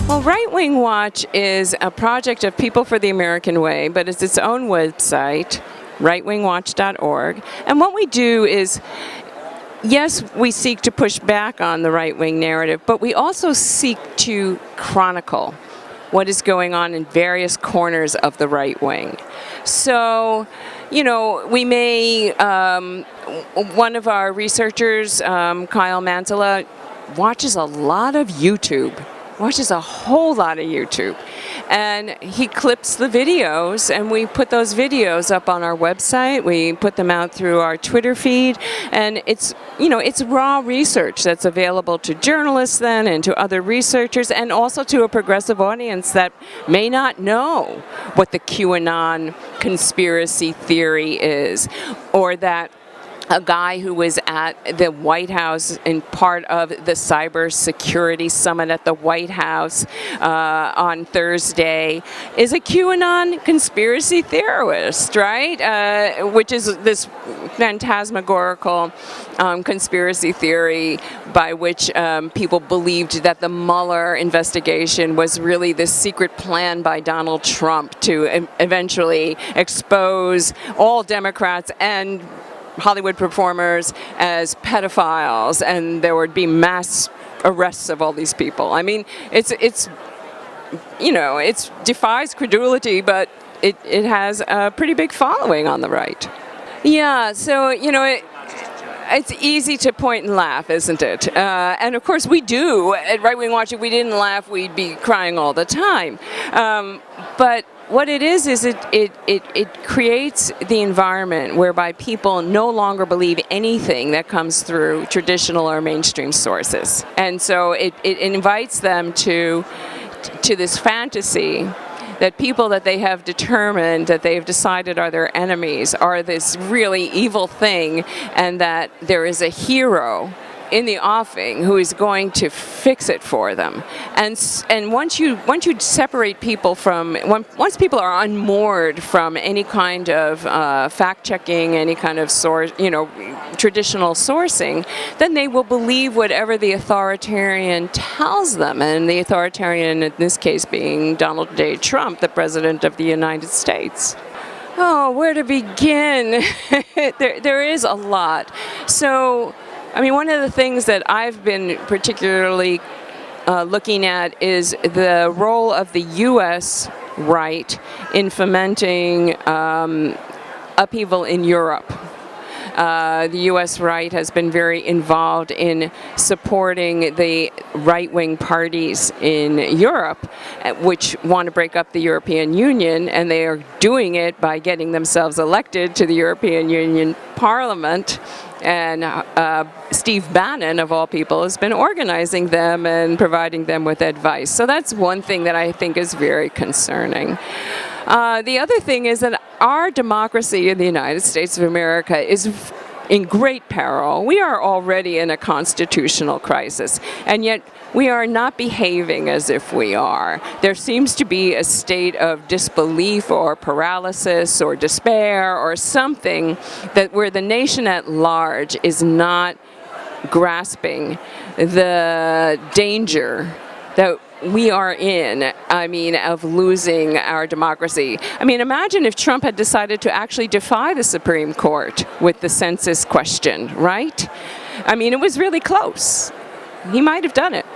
Well, Right Wing Watch is a project of People for the American Way, but it's its own website, rightwingwatch.org. And what we do is, yes, we seek to push back on the right-wing narrative, but we also seek to chronicle what is going on in various corners of the right wing. So, we may, one of our researchers, Kyle Mantala, watches a lot of YouTube. Watches a whole lot of YouTube, and he clips the videos, and we put those videos up on our website. We put them out through our Twitter feed, and it's raw research that's available to journalists then and to other researchers, and also to a progressive audience that may not know what the QAnon conspiracy theory is, or that a guy who was at the White House in part of the cybersecurity summit at the White House on Thursday is a QAnon conspiracy theorist, right? Which is this phantasmagorical conspiracy theory by which people believed that the Mueller investigation was really this secret plan by Donald Trump to eventually expose all Democrats and Hollywood performers as pedophiles, and there would be mass arrests of all these people. I mean, it defies credulity, but it has a pretty big following on the right. Yeah, so it's easy to point and laugh, isn't it? And of course we do. At Right Wing Watch, if we didn't laugh, we'd be crying all the time. But what it is it creates the environment whereby people no longer believe anything that comes through traditional or mainstream sources. And so it invites them to this fantasy that people that they have determined, that they have decided are their enemies, are this really evil thing, and that there is a hero in the offing who is going to fix it for them. And once you separate people from, once people are unmoored from any kind of fact-checking, any kind of source, traditional sourcing, then they will believe whatever the authoritarian tells them, and the authoritarian in this case being Donald J. Trump, the President of the United States. Oh, where to begin? there is a lot. So, one of the things that I've been particularly looking at is the role of the U.S. right in fomenting upheaval in Europe. The U.S. right has been very involved in supporting the right-wing parties in Europe, which want to break up the European Union, and they are doing it by getting themselves elected to the European Union Parliament. And Steve Bannon, of all people, has been organizing them and providing them with advice. So that's one thing that I think is very concerning. The other thing is that our democracy in the United States of America is in great peril. We are already in a constitutional crisis, and yet we are not behaving as if we are. There seems to be a state of disbelief or paralysis or despair or something that where the nation at large is not grasping the danger that we are in, of losing our democracy. Imagine if Trump had decided to actually defy the Supreme Court with the census question, right? It was really close. He might have done it.